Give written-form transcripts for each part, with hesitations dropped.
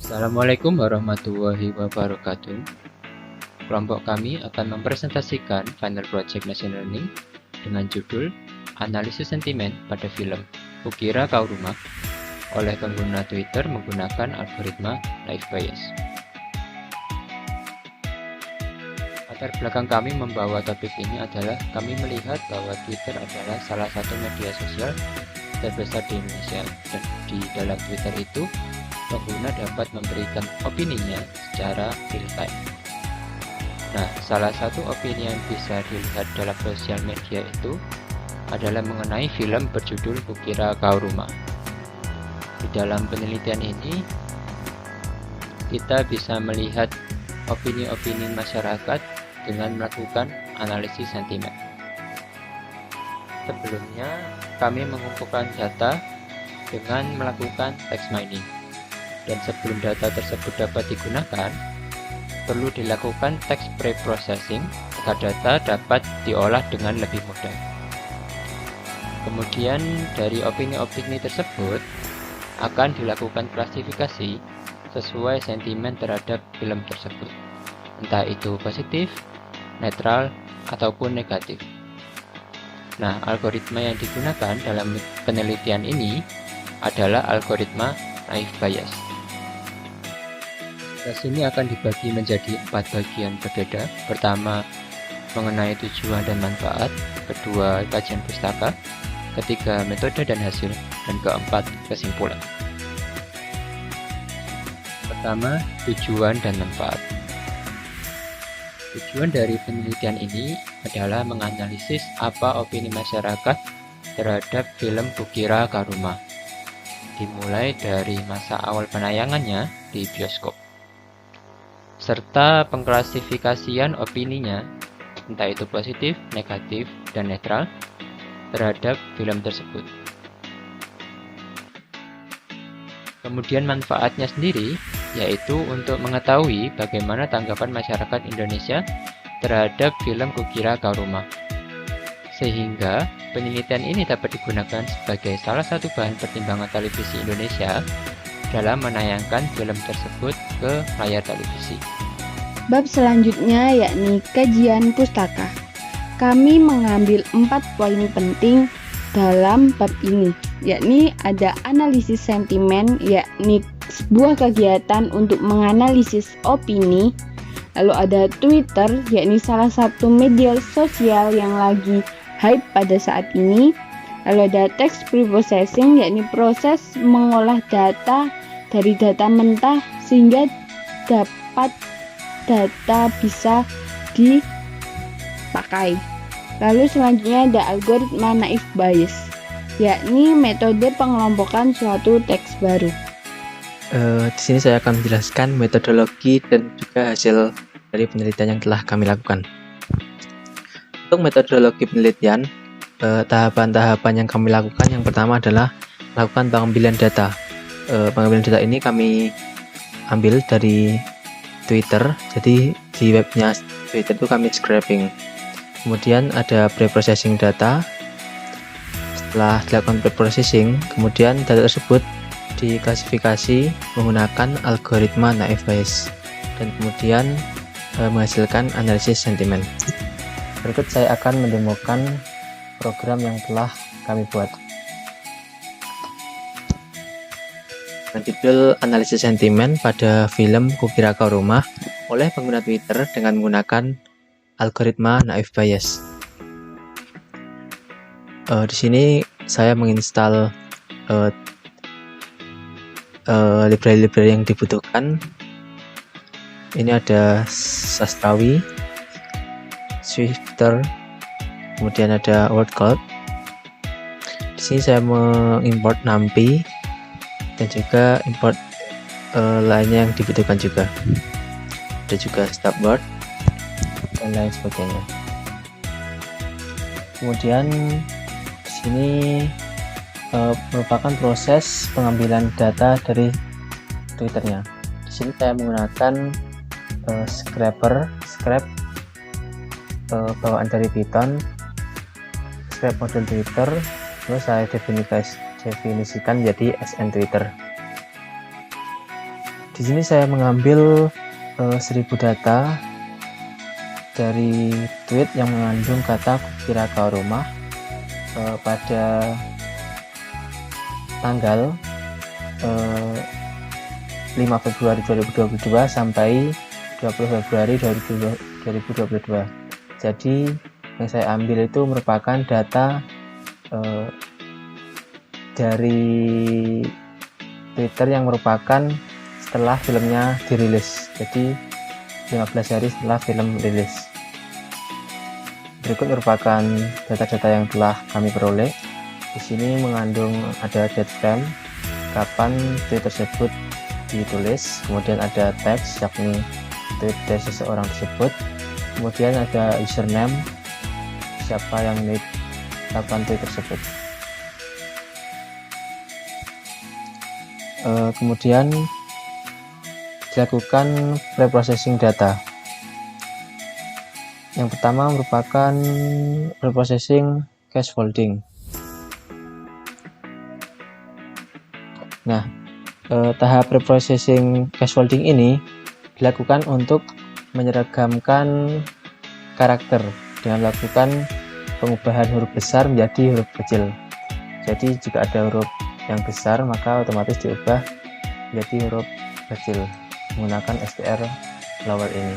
Assalamualaikum warahmatullahi wabarakatuh. Kelompok kami akan mempresentasikan final project machine learning dengan judul Analisis Sentimen pada Film Kukira Kau Rumah oleh pengguna Twitter menggunakan algoritma naive Bayes. Latar belakang kami membawa topik ini adalah kami melihat bahwa Twitter adalah salah satu media sosial terbesar di Indonesia, dan di dalam Twitter itu pengguna dapat memberikan opininya secara real time. Nah, salah satu opini yang bisa dilihat dalam sosial media itu adalah mengenai film berjudul Kukira Kau Rumah. Di dalam penelitian ini, kita bisa melihat opini-opini masyarakat dengan melakukan analisis sentimen. Sebelumnya, kami mengumpulkan data dengan melakukan text mining. Dan sebelum data tersebut dapat digunakan, perlu dilakukan text pre-processing agar data dapat diolah dengan lebih mudah. Kemudian dari opini-opini tersebut akan dilakukan klasifikasi sesuai sentimen terhadap film tersebut, entah itu positif, netral, ataupun negatif. Nah, algoritma yang digunakan dalam penelitian ini adalah algoritma naive Bayes. Kelas ini akan dibagi menjadi 4 bagian berbeda. Pertama, mengenai tujuan dan manfaat. Kedua, kajian pustaka. Ketiga, metode dan hasil. Dan keempat, kesimpulan. Pertama, tujuan dan manfaat. Tujuan dari penelitian ini adalah menganalisis apa opini masyarakat terhadap film Kukira Kau Rumah, dimulai dari masa awal penayangannya di bioskop, serta pengklasifikasian opininya, entah itu positif, negatif, dan netral, terhadap film tersebut. Kemudian manfaatnya sendiri, yaitu untuk mengetahui bagaimana tanggapan masyarakat Indonesia terhadap film Kukira Kau Rumah, sehingga penelitian ini dapat digunakan sebagai salah satu bahan pertimbangan televisi Indonesia dalam menayangkan film tersebut ke layar televisi. Bab selanjutnya yakni kajian pustaka. Kami mengambil 4 poin penting dalam bab ini, yakni ada analisis sentimen, yakni sebuah kegiatan untuk menganalisis opini. Lalu ada Twitter, yakni salah satu media sosial yang lagi hype pada saat ini. Lalu ada text preprocessing, yakni proses mengolah data dari data mentah sehingga dapat data bisa dipakai. Lalu selanjutnya ada algoritma naive Bayes, yakni metode pengelompokan suatu teks baru. Di sini saya akan menjelaskan metodologi dan juga hasil dari penelitian yang telah kami lakukan. Untuk metodologi penelitian, tahapan-tahapan yang kami lakukan, yang pertama adalah melakukan pengambilan data. Pengambilan data ini kami ambil dari Twitter, jadi di webnya Twitter itu kami scraping. Kemudian ada pre-processing data. Setelah dilakukan pre-processing, kemudian data tersebut diklasifikasi menggunakan algoritma naive Bayes dan kemudian menghasilkan analisis sentimen. Berikut saya akan mendemokan program yang telah kami buat. Dengan judul analisis sentimen pada film Kukira Kau Rumah oleh pengguna Twitter dengan menggunakan algoritma naive Bayes. Di sini saya menginstal library-library yang dibutuhkan. Ini ada Sastrawi, Swifter, kemudian ada WordCloud. Di sini saya mengimport NumPy dan juga import lainnya yang dibutuhkan juga. Ada juga Stopboard dan lain sebagainya. Kemudian di sini merupakan proses pengambilan data dari Twitternya. Di sini saya menggunakan scrap bawaan dari Python, scrap model Twitter, terus saya definisikan jadi SN Twitter. Di Di sini saya mengambil 1000 data dari tweet yang mengandung kata kukira kau rumah pada tanggal 5 Februari 2022 sampai 20 Februari 2022. Jadi yang saya ambil itu merupakan data dari Twitter yang merupakan setelah filmnya dirilis. Jadi 15 hari setelah film rilis. Berikut merupakan data-data yang telah kami peroleh. Di sini mengandung ada date frame, kapan tweet tersebut ditulis, kemudian ada teks yakni tweet dari seseorang tersebut, kemudian ada username, siapa yang made kapan tweet tersebut. Kemudian dilakukan preprocessing data. Yang pertama merupakan preprocessing cache folding. Nah, tahap preprocessing cache folding ini dilakukan untuk menyeragamkan karakter dengan melakukan pengubahan huruf besar menjadi huruf kecil. Jadi jika ada huruf yang besar maka otomatis diubah menjadi huruf kecil menggunakan str lower ini.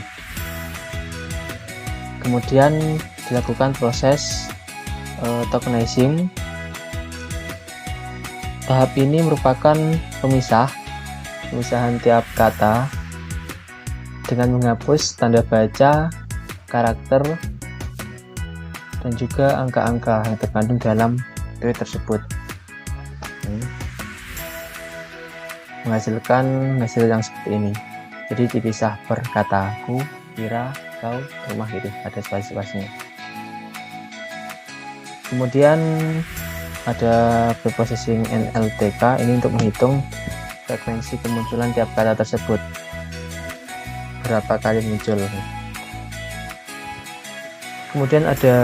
Kemudian dilakukan proses tokenizing. Tahap ini merupakan pemisahan tiap kata dengan menghapus tanda baca, karakter, dan juga angka-angka yang terkandung dalam tweet tersebut. Menghasilkan hasil yang seperti ini. Jadi dipisah per kata ku, kira, kau, rumah gitu, ada spasi-spasinya. Kemudian ada preprocessing NLTK, ini untuk menghitung frekuensi kemunculan tiap kata tersebut, berapa kali muncul. Kemudian ada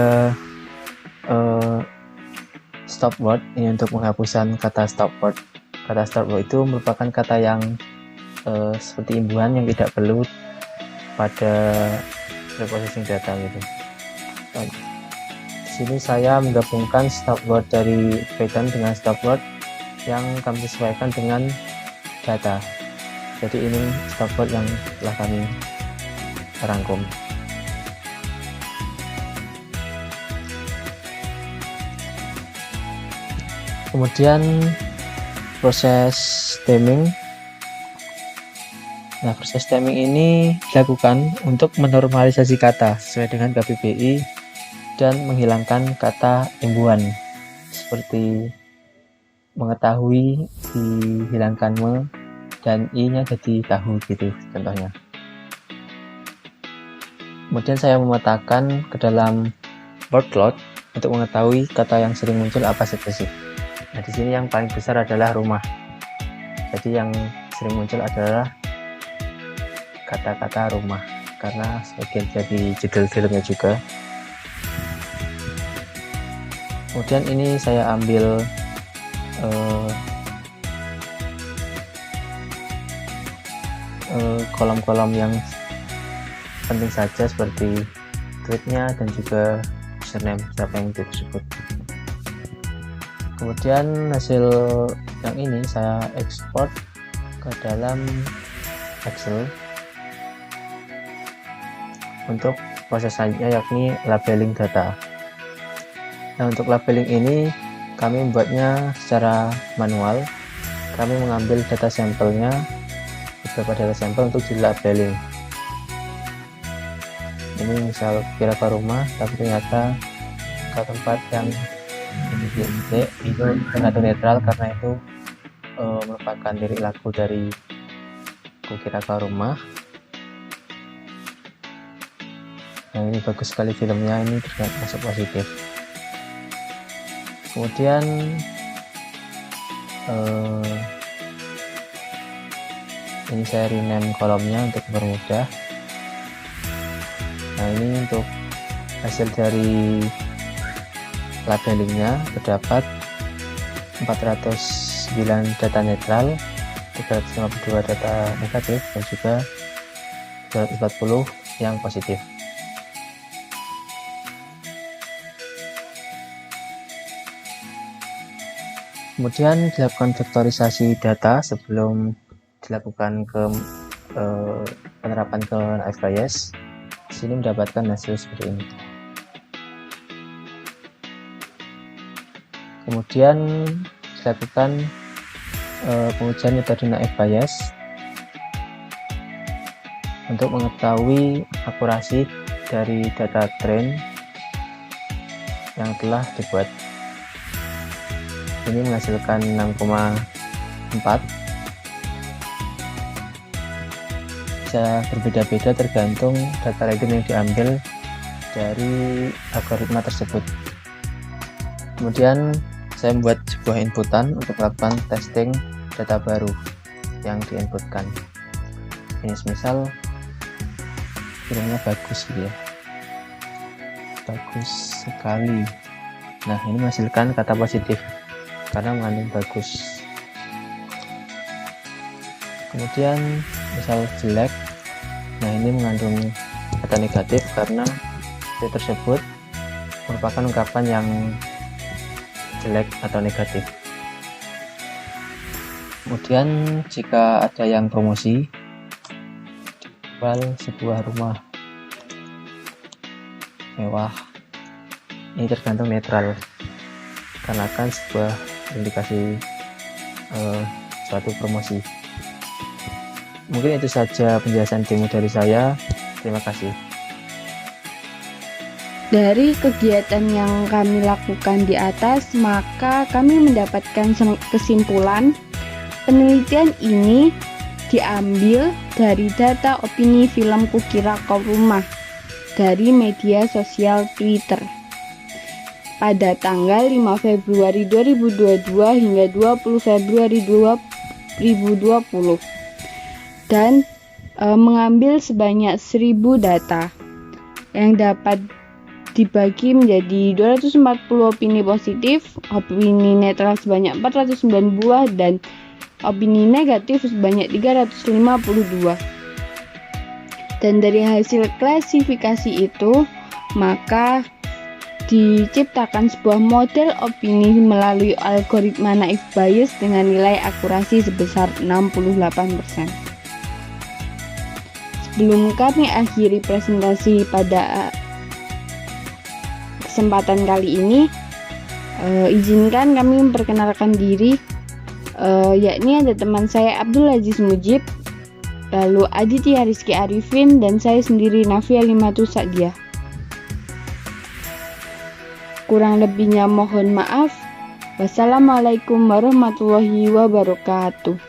stop word, ini untuk penghapusan kata stop word. Kata stop word itu merupakan kata yang seperti imbuhan yang tidak perlu pada preprocessing data gitu. Di sini saya menggabungkan stop word dari Python dengan stop word yang kami sesuaikan dengan data. Jadi ini stop word yang telah kami rangkum. Kemudian proses stemming. Nah, proses stemming ini dilakukan untuk menormalisasi kata sesuai dengan KBBI dan menghilangkan kata imbuhan seperti mengetahui dihilangkan me dan i-nya jadi tahu gitu contohnya. Kemudian saya memetakan ke dalam word cloud untuk mengetahui kata yang sering muncul apa saja sih. Nah, di sini yang paling besar adalah rumah. Jadi yang sering muncul adalah kata-kata rumah karena sebagian jadi judul filmnya juga. Kemudian ini saya ambil kolom-kolom yang penting saja seperti tweetnya dan juga username siapa yang tweet tersebut. Kemudian hasil yang ini saya ekspor ke dalam Excel untuk proses selanjutnya yakni labeling data. Nah, untuk labeling ini kami membuatnya secara manual. Kami mengambil data sampelnya, beberapa data sampel untuk dilabeling. Ini misal kira ke rumah, tapi ternyata ke tempat yang itu terkandung netral karena itu merupakan lirik lagu dari Kukira Kau Rumah. Nah, ini bagus sekali filmnya, ini terlihat masuk positif. Kemudian ini saya rename kolomnya untuk mempermudah. Nah, ini untuk hasil dari labelingnya terdapat 409 data netral 352 data negatif dan juga 240 yang positif. Kemudian dilakukan vektorisasi data sebelum dilakukan penerapan ke naive Bayes. Di sini mendapatkan hasil seperti ini. Kemudian dilakukan pengujian metode naive Bayes untuk mengetahui akurasi dari data train yang telah dibuat. Ini menghasilkan 6,4. Bisa berbeda-beda tergantung data random yang diambil dari algoritma tersebut. Kemudian saya membuat sebuah inputan untuk melakukan testing data baru yang diinputkan. Ini misal filmnya bagus gitu ya, bagus sekali. Nah, ini menghasilkan kata positif karena mengandung bagus. Kemudian misal jelek, nah ini mengandung kata negatif karena itu tersebut merupakan ungkapan yang jelek atau negatif. Kemudian jika ada yang promosi, jual sebuah rumah mewah, ini tergantung netral karena akan sebuah indikasi suatu promosi. Mungkin itu saja penjelasan demo dari saya. Terima kasih. Dari kegiatan yang kami lakukan di atas, maka kami mendapatkan kesimpulan penelitian ini diambil dari data opini film Kukira Kau Rumah dari media sosial Twitter pada tanggal 5 Februari 2022 hingga 20 Februari 2020 dan mengambil sebanyak 1000 data yang dapat dibagi menjadi 240 opini positif, opini netral sebanyak 409 buah, dan opini negatif sebanyak 352. Dan dari hasil klasifikasi itu, maka diciptakan sebuah model opini melalui algoritma naive Bayes dengan nilai akurasi sebesar 68%. Sebelum kami akhiri presentasi pada kesempatan kali ini, izinkan kami memperkenalkan diri, yakni ada teman saya Abdul Aziz Mujib, lalu Aditya Rizky Arifin, dan saya sendiri Nafia Limatus Sa'diah. Kurang lebihnya mohon maaf. Wassalamualaikum warahmatullahi wabarakatuh.